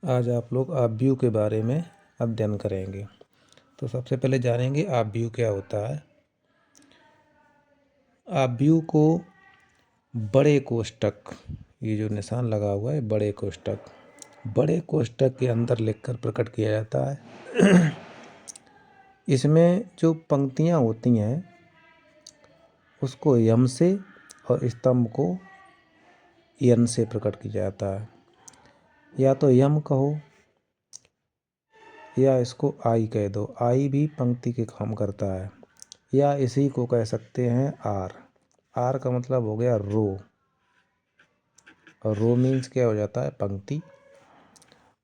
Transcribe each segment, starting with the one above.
आज आप लोग आव्यूह के बारे में अध्ययन करेंगे। तो सबसे पहले जानेंगे आव्यूह क्या होता है। आव्यूह को बड़े कोष्ठक, ये जो निशान लगा हुआ है बड़े कोष्ठक के अंदर लिखकर प्रकट किया जाता है। इसमें जो पंक्तियाँ होती हैं उसको यम से और स्तंभ को यन से प्रकट किया जाता है। या तो यम कहो या इसको आई कह दो, आई भी पंक्ति के काम करता है। या इसी को कह सकते हैं आर। आर का मतलब हो गया रो, और रो मीन्स क्या हो जाता है पंक्ति।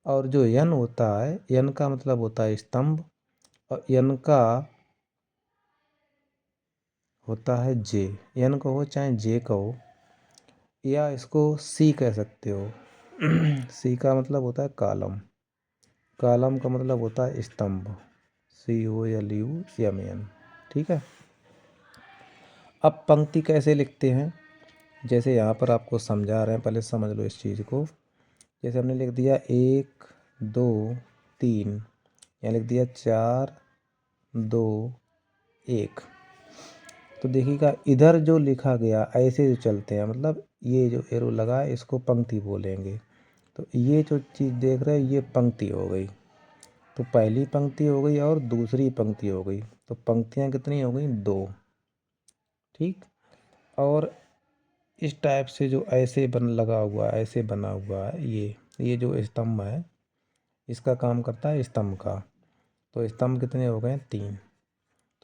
और जो यन होता है, यन का मतलब होता है स्तंभ, और यन का होता है जे। यन कहो चाहे जे कहो, या इसको सी कह सकते हो। सी का मतलब होता है कॉलम, कॉलम का मतलब होता है स्तंभ, COLUMN। ठीक है। अब पंक्ति कैसे लिखते हैं, जैसे यहाँ पर आपको समझा रहे हैं, पहले समझ लो इस चीज़ को। जैसे हमने लिख दिया 1 2 3, यहाँ लिख दिया 4 2 1। तो देखिएगा इधर जो लिखा गया ऐसे जो चलते हैं, मतलब ये जो एरो लगा है इसको पंक्ति बोलेंगे। तो ये जो चीज़ देख रहे हैं ये पंक्ति हो गई। तो पहली पंक्ति हो गई और दूसरी पंक्ति हो गई। तो पंक्तियाँ कितनी हो गई? 2। ठीक। और इस टाइप से जो ऐसे लगा हुआ है, ऐसे बना हुआ है, ये जो स्तंभ है इसका काम करता है स्तंभ का। तो स्तंभ कितने हो गए? 3।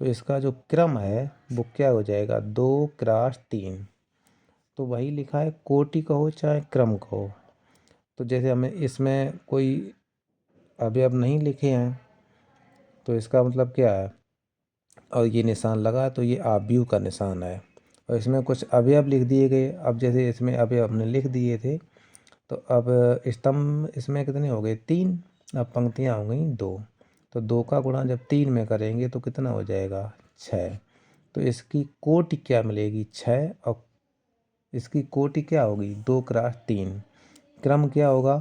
तो इसका जो क्रम है वो क्या हो जाएगा? 2 क्रॉस 3। तो वही लिखा है, कोटि कहो चाहे क्रम कहो। तो जैसे हमें इसमें कोई अवयव नहीं लिखे हैं तो इसका मतलब क्या है, और ये निशान लगा तो ये आव्यूह का निशान है। और इसमें कुछ अवयव लिख दिए गए। अब जैसे इसमें अवयव हमने लिख दिए थे, तो अब स्तंभ इसमें कितने हो गए? 3। अब पंक्तियाँ हो गई 2। तो 2 का गुणा जब 3 में करेंगे तो कितना हो जाएगा? 6। तो इसकी कोटि क्या मिलेगी? 6। और इसकी कोटि क्या होगी? 2 क्रॉस 3। क्रम क्या होगा?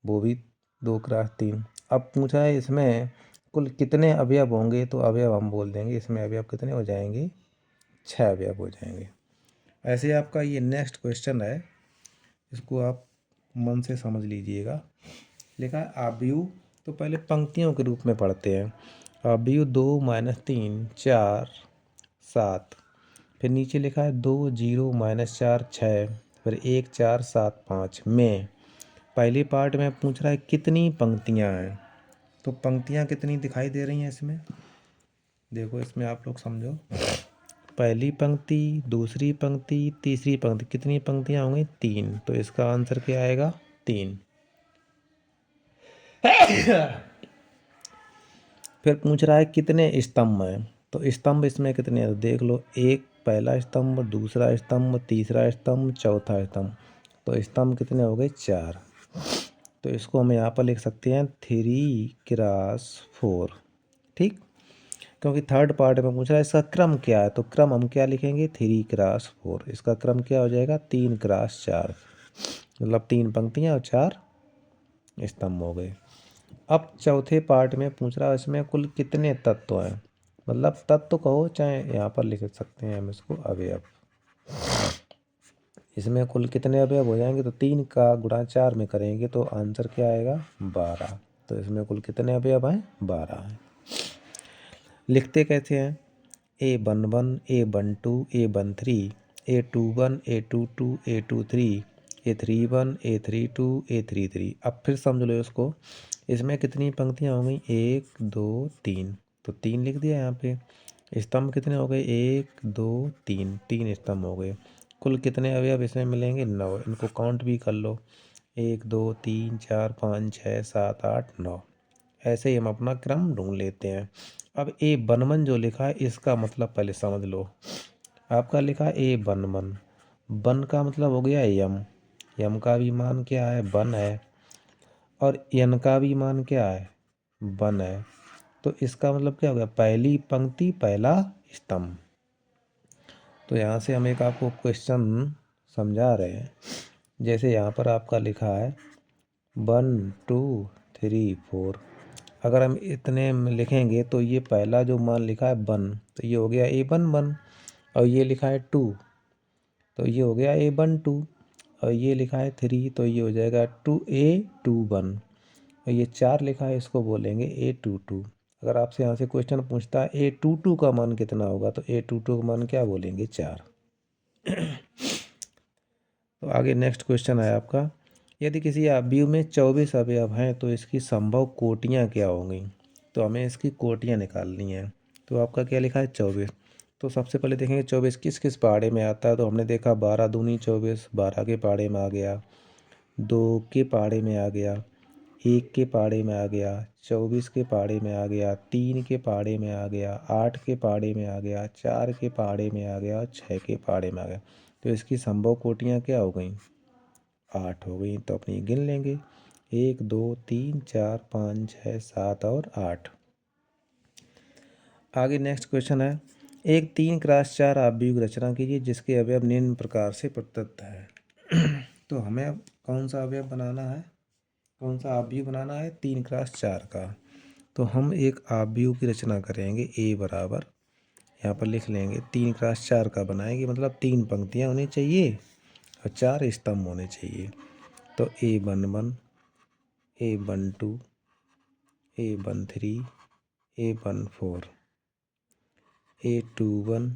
वो भी 2 क्रॉस 3। अब पूछा है इसमें कुल कितने अवयव होंगे, तो अवयव हम बोल देंगे इसमें अवयव कितने हो जाएंगे? 6 अवयव हो जाएंगे। ऐसे आपका ये नेक्स्ट क्वेश्चन है, इसको आप मन से समझ लीजिएगा। लिखा है आव्यूह, तो पहले पंक्तियों के रूप में पढ़ते हैं। आव्यूह 2 -3 4 7। फिर नीचे लिखा है 2 0 -4 6। फिर 1 4 7 5 में। पहले पार्ट में पूछ रहा है कितनी पंक्तियाँ हैं। तो पंक्तियाँ कितनी दिखाई दे रही हैं इसमें? देखो इसमें आप लोग समझो। पहली पंक्ति, दूसरी पंक्ति, तीसरी पंक्ति, कितनी पंक्तियाँ होंगी? 3। तो इसका आंसर क्या आएगा? 3। फिर पूछ रहा है कितने स्तंभ हैं। तो स्तंभ इसमें कितने हैं? तो देख लो, एक पहला स्तंभ, दूसरा स्तंभ, तीसरा स्तंभ, चौथा स्तंभ। तो स्तंभ कितने हो गए? 4। तो इसको हम यहाँ पर लिख सकते हैं 3 क्रॉस 4। ठीक। क्योंकि थर्ड पार्ट में पूछ रहा है इसका क्रम क्या है, तो क्रम हम क्या लिखेंगे? 3 क्रॉस 4। इसका क्रम क्या हो जाएगा? 3 क्रॉस 4। मतलब 3 पंक्तियाँ और 4 स्तंभ हो गए। अब चौथे पार्ट में पूछ रहा है इसमें कुल कितने तत्व हैं। मतलब तत्व कहो चाहे यहाँ पर लिख सकते हैं हम इसको अवयव। इसमें कुल कितने अवयव हो जाएंगे? तो 3 का गुणा 4 में करेंगे तो आंसर क्या आएगा? 12। तो इसमें कुल कितने अवयव हैं? 12 हैं। लिखते कैसे हैं? A11 A12 A13 A21 A22 A23 A31 A32 A33। अब फिर समझ लो इसको, इसमें कितनी पंक्तियाँ हो गई? 1 2 3। तो 3 लिख दिया यहाँ पे। स्तंभ कितने हो गए? 1 2 3, 3 स्तंभ हो गए। कुल कितने अवयव इसमें मिलेंगे? 9। इनको काउंट भी कर लो, 1 2 3 4 5 6 7 8 9। ऐसे ही हम अपना क्रम ढूंढ लेते हैं। अब A11 जो लिखा है इसका मतलब पहले समझ लो। आपका लिखा है A11, वन का मतलब हो गया यम। यम का भी मान क्या है? 1 है। और यन का भी मान क्या है? 1 है। तो इसका मतलब क्या हो गया? पहली पंक्ति पहला स्तंभ। तो यहाँ से हम एक आपको क्वेश्चन समझा रहे हैं। जैसे यहाँ पर आपका लिखा है 1 2 3 4। अगर हम इतने में लिखेंगे तो ये पहला जो मान लिखा है 1 तो ये हो गया A11 और ये लिखा है 2 तो ये हो गया A12 और ये लिखा है 3 तो ये हो जाएगा 2A21 और ये 4 लिखा है इसको बोलेंगे A22। अगर आपसे यहाँ से क्वेश्चन पूछता है A22 का मान कितना होगा तो A22 का मान क्या बोलेंगे 4। तो आगे नेक्स्ट क्वेश्चन है आपका, यदि किसी अवयव में 24 अवयव हैं तो इसकी संभव कोटियाँ क्या होंगी। तो हमें इसकी कोटियाँ निकालनी है। तो आपका क्या लिखा है 24। तो सबसे पहले देखेंगे 24 किस किस पहाड़े में आता है। तो हमने देखा 12 दूनी 24, 12 के पहाड़े में आ गया, 2 के पहाड़े में आ गया, 1 के पहाड़े में आ गया, 24 के पहाड़े में आ गया, 3 के पहाड़े में आ गया, 8 के पहाड़े में आ गया, 4 के पहाड़े में आ गया और 6 के पहाड़े में आ गया। तो इसकी संभव कोटियाँ क्या हो गई 8 हो गई। तो अपनी गिन लेंगे 1 2 3 4 5 6 7 और 8। आगे नेक्स्ट क्वेश्चन है, एक 3x4 अवयव की रचना कीजिए जिसके अवयव निम्न प्रकार से प्रदत्त है। तो हमें अब कौन सा अवयव बनाना है, कौन सा अवयव बनाना है 3x4 का। तो हम एक अवयव की रचना करेंगे A बराबर यहाँ पर लिख लेंगे 3x4 का बनाएंगे, मतलब 3 पंक्तियाँ होनी चाहिए और 4 स्तंभ होने चाहिए। तो A11 A12 A13 A14 A21